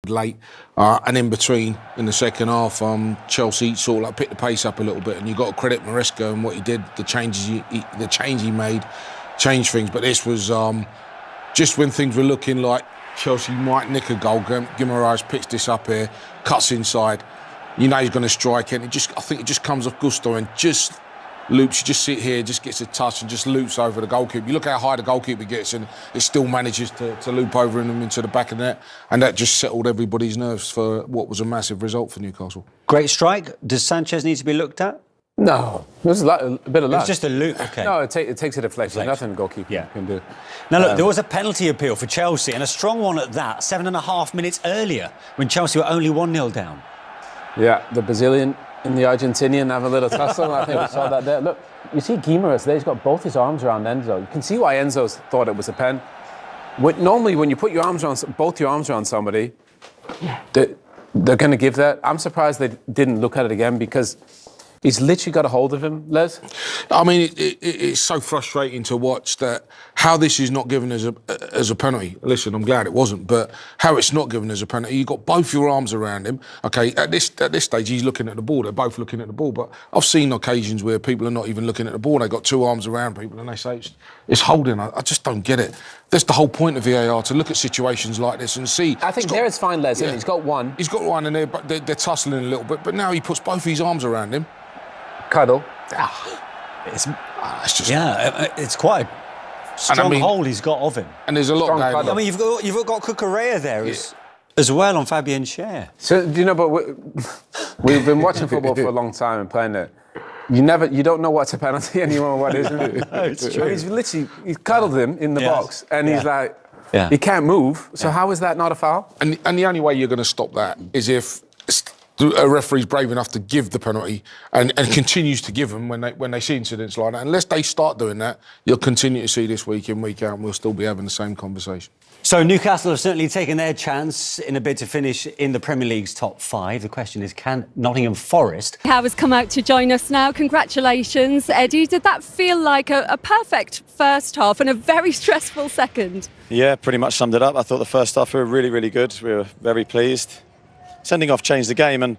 late, and in between in the second half, Chelsea sort of like picked the pace up a little bit, and you got to credit Maresca and what he did, the change he made, changed things. But this was just when things were looking like Chelsea might nick a goal. Guimaraes picks this up here, cuts inside. You know he's going to strike it. And I think it just comes off gusto and just loops. You just sit here, just gets a touch and just loops over the goalkeeper. You look how high the goalkeeper gets and it still manages to loop over him into the back of the net, and that just settled everybody's nerves for what was a massive result for Newcastle. Great strike. Does Sanchez need to be looked at? No, there's a bit of luck. It's just a loop, okay. No, it takes a deflection. Nothing the goalkeeper can do. Now, look, there was a penalty appeal for Chelsea, and a strong one at that, 7.5 minutes earlier, when Chelsea were only 1-0 down. Yeah, the Brazilian and the Argentinian have a little tussle. I think we saw that there. Look, you see Guimaraes there, he's got both his arms around Enzo. You can see why Enzo thought it was a pen. Normally, when you put your arms around, both your arms around somebody, they're going to give that. I'm surprised they didn't look at it again, because he's literally got a hold of him, Les. I mean, it's so frustrating to watch that how this is not given as a penalty. Listen, I'm glad it wasn't, but how it's not given as a penalty. You've got both your arms around him. Okay, at this stage, he's looking at the ball. They're both looking at the ball. But I've seen occasions where people are not even looking at the ball. They've got two arms around people and they say it's holding. I just don't get it. That's the whole point of VAR, to look at situations like this and see. I think there it's fine, Les. Yeah. He's got one. He's got one, and they're tussling a little bit. But now he puts both his arms around him. Cuddle. It's just... Yeah, it's quite a strong hold he's got of him. And there's a lot going on. I mean, you've got Cucurella there as well on Fabian's share. So, do you know, but we've been watching football for a long time and playing it. You don't know what's a penalty anymore, what isn't. No, it's true. He's cuddled him in the box, and he's like, he can't move. So how is that not a foul? And the only way you're going to stop that is if a referee's brave enough to give the penalty and continues to give them when they see incidents like that. Unless they start doing that, you'll continue to see this week in, week out, and we'll still be having the same conversation. So Newcastle have certainly taken their chance in a bid to finish in the Premier League's top 5. The question is, can Nottingham Forest... Has come out to join us now. Congratulations, Eddie. Did that feel like a perfect first half and a very stressful second? Yeah, pretty much summed it up. I thought the first half we were really, really good. We were very pleased. Sending off changed the game, and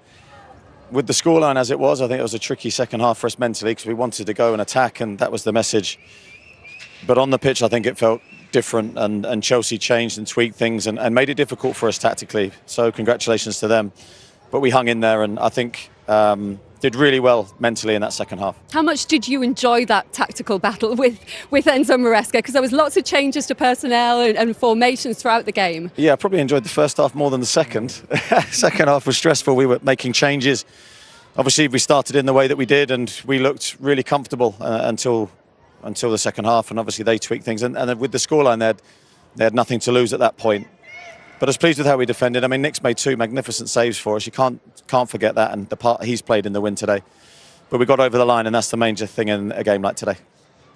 with the scoreline as it was, I think it was a tricky second half for us mentally, because we wanted to go and attack, and that was the message. But on the pitch, I think it felt different, and Chelsea changed and tweaked things and made it difficult for us tactically. So congratulations to them. But we hung in there, and I think did really well mentally in that second half. How much did you enjoy that tactical battle with Enzo Maresca? Because there was lots of changes to personnel and formations throughout the game. Yeah, I probably enjoyed the first half more than the second. Second half was stressful. We were making changes. Obviously, we started in the way that we did, and we looked really comfortable until the second half. And obviously, they tweaked things. And then with the scoreline, they had nothing to lose at that point. But I was pleased with how we defended. I mean, Nick's made 2 magnificent saves for us. You can't forget that, and the part he's played in the win today. But we got over the line, and that's the major thing in a game like today.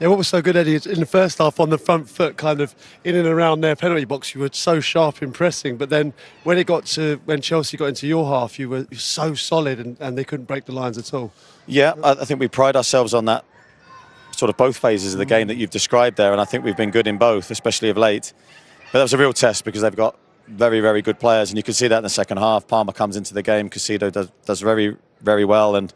Yeah, what was so good, Eddie, is in the first half, on the front foot, kind of in and around their penalty box, you were so sharp in pressing. But then when Chelsea got into your half, you were so solid, and they couldn't break the lines at all. Yeah, I think we pride ourselves on that, sort of both phases of the game that you've described there, and I think we've been good in both, especially of late. But that was a real test, because they've got very, very good players, and you can see that in the second half. Palmer comes into the game, Casido does very, very well, and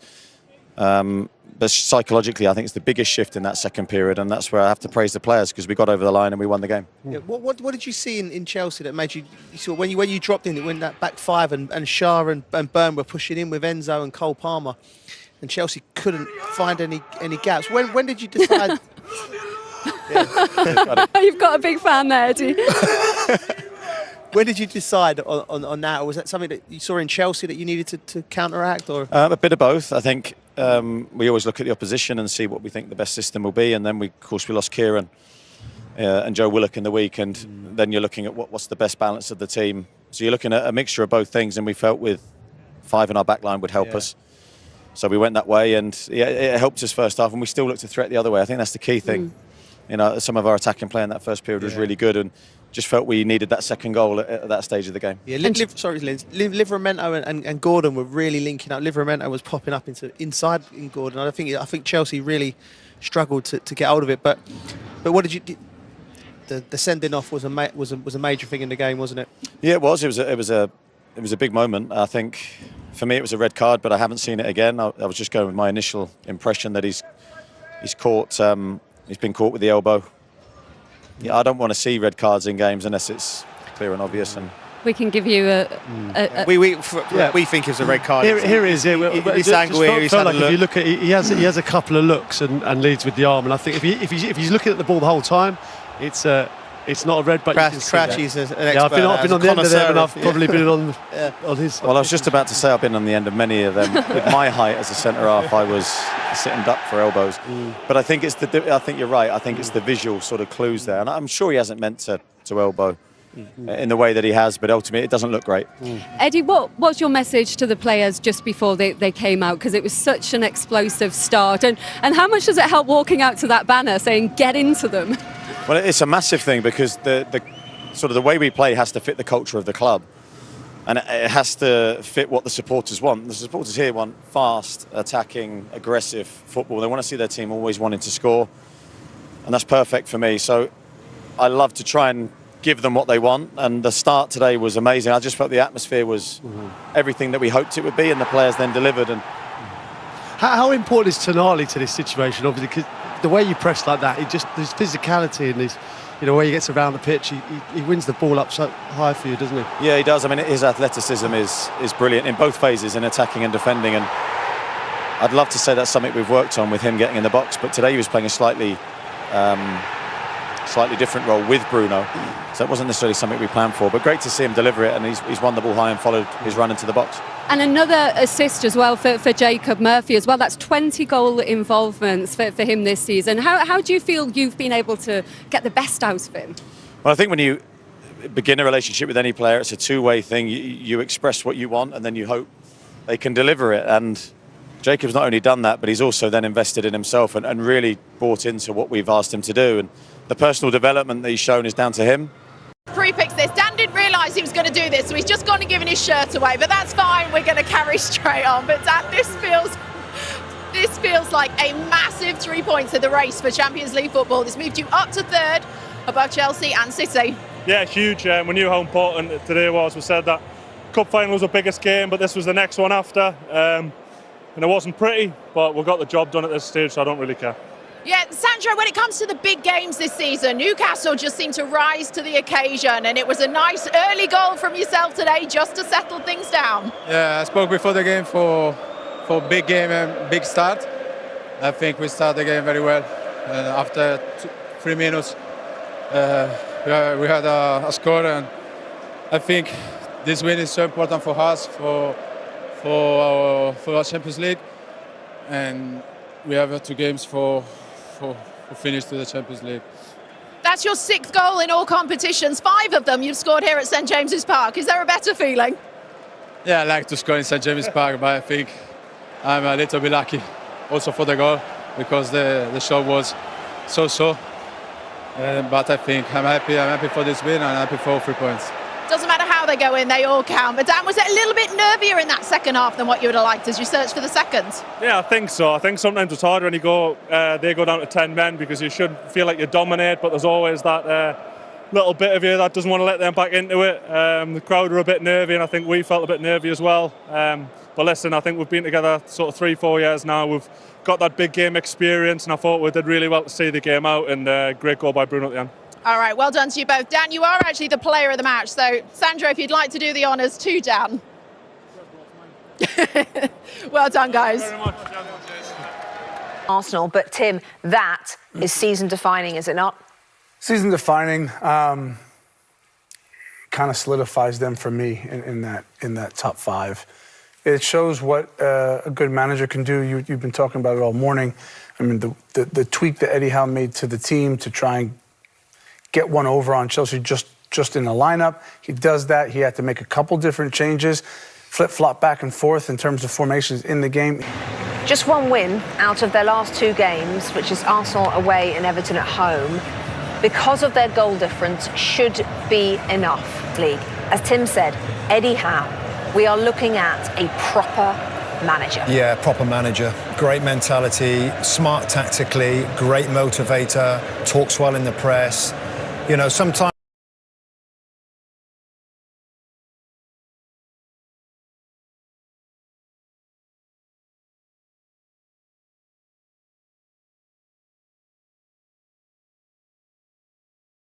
but psychologically, I think it's the biggest shift in that second period, and that's where I have to praise the players, because we got over the line and we won the game. Yeah, what did you see in Chelsea that made you saw when you dropped in, when that back five and Shah and Byrne were pushing in with Enzo and Cole Palmer, and Chelsea couldn't find any gaps? When did you decide? You've got a big fan there, Eddie. When did you decide on that, or was that something that you saw in Chelsea that you needed to counteract? Or a bit of both. I think we always look at the opposition and see what we think the best system will be, and then of course we lost Kieran and Joe Willock in the week, and then you're looking at what's the best balance of the team. So you're looking at a mixture of both things, and we felt with 5 in our back line would help us. So we went that way, and it helped us first half, and we still looked to threat the other way. I think that's the key thing. You know, some of our attacking play in that first period was really good, and just felt we needed that second goal at that stage of the game. Yeah, Livramento and Gordon were really linking up. Livramento was popping up inside in Gordon. I think Chelsea really struggled to get hold of it. But what did you? The sending off was a major thing in the game, wasn't it? Yeah, it was. It was a it was a big moment. I think for me it was a red card, but I haven't seen it again. I was just going with my initial impression that he's caught. He's been caught with the elbow. Yeah, I don't want to see red cards in games unless it's clear and obvious. And we can give you we think it was a red card. Here it is. This angle here, he's had a look. If you look at, he has a couple of looks and leads with the arm. And I think if he's looking at the ball the whole time, it's not a red. But Cratch is an expert. Yeah, I've been on the end of them, and I've probably been on his. Well, I was just about to say I've been on the end of many of them. With my height as a centre half, I was sitting duck for elbows. But I think I think you're right. I think it's the visual sort of clues there, and I'm sure he hasn't meant to elbow in the way that he has, but ultimately it doesn't look great. Eddie, what was your message to the players just before they came out? Because it was such an explosive start, and how much does it help walking out to that banner saying "Get into them"? Well, it's a massive thing because the sort of the way we play has to fit the culture of the club, and it has to fit what the supporters want. The supporters here want fast, attacking, aggressive football. They want to see their team always wanting to score, and that's perfect for me. So I love to try and give them what they want, and the start today was amazing. I just felt the atmosphere was everything that we hoped it would be, and the players then delivered. And how important is Tonali to this situation? Obviously, because the way you press like that, his physicality and his, where he gets around the pitch, he wins the ball up so high for you, doesn't he? Yeah, he does. I mean, his athleticism is brilliant in both phases, in attacking and defending. And I'd love to say that's something we've worked on with him getting in the box, but today he was playing a slightly different role with Bruno, so it wasn't necessarily something we planned for, but great to see him deliver it, and he's won the ball high and followed his run into the box. And another assist as well for Jacob Murphy as well. That's 20 goal involvements for him this season. How do you feel you've been able to get the best out of him? Well, I think when you begin a relationship with any player, it's a two-way thing. You express what you want, and then you hope they can deliver it, and Jacob's not only done that, but he's also then invested in himself and really bought into what we've asked him to do. And the personal development that he's shown is down to him. Free picks this. Dan didn't realise he was going to do this, so he's just gone and given his shirt away. But that's fine. We're going to carry straight on. But Dan, this feels like a massive 3 points in the race for Champions League football. This moved you up to third above Chelsea and City. Yeah, huge. We knew how important today was. We said that cup final was the biggest game, but this was the next one after. And it wasn't pretty, but we got the job done at this stage, so I don't really care. Yeah, Sandro, when it comes to the big games this season, Newcastle just seemed to rise to the occasion, and it was a nice early goal from yourself today just to settle things down. Yeah, I spoke before the game for big game and big start. I think we started the game very well. And after 3 minutes, we had a score, and I think this win is so important for us, for our Champions League, and we have 2 games for finish to the Champions League. That's your 6th goal in all competitions. 5 of them you've scored here at St James's Park. Is there a better feeling? Yeah, I like to score in St James's Park, but I think I'm a little bit lucky also for the goal because the shot was so. But I think I'm happy for this win and I'm happy for all 3 points. Doesn't matter how they go in, they all count. But Dan, was it a little bit nervier in that second half than what you would have liked as you searched for the second? Yeah, I think so. I think sometimes it's harder when they go down to 10 men because you should feel like you dominate, but there's always that little bit of you that doesn't want to let them back into it. The crowd were a bit nervy, and I think we felt a bit nervy as well. But listen, I think we've been together sort of 3-4 years now. We've got that big game experience, and I thought we did really well to see the game out, and great goal by Bruno at the end. All right, well done to you both. Dan, you are actually the player of the match. So, Sandro, if you'd like to do the honours to Dan. Well done, guys. Thank you very much. Arsenal, but Tim, that is season-defining, is it not? Season-defining kind of solidifies them for me in that top 5. It shows what a good manager can do. You've been talking about it all morning. I mean, the tweak that Eddie Howe made to the team to try and get one over on Chelsea just in the lineup. He does that. He had to make a couple different changes, flip-flop back and forth in terms of formations in the game. Just 1 win out of their last 2 games, which is Arsenal away and Everton at home, because of their goal difference, should be enough, league. As Tim said, Eddie Howe, we are looking at a proper manager. Yeah, proper manager. Great mentality, smart tactically, great motivator, talks well in the press. You know, sometimes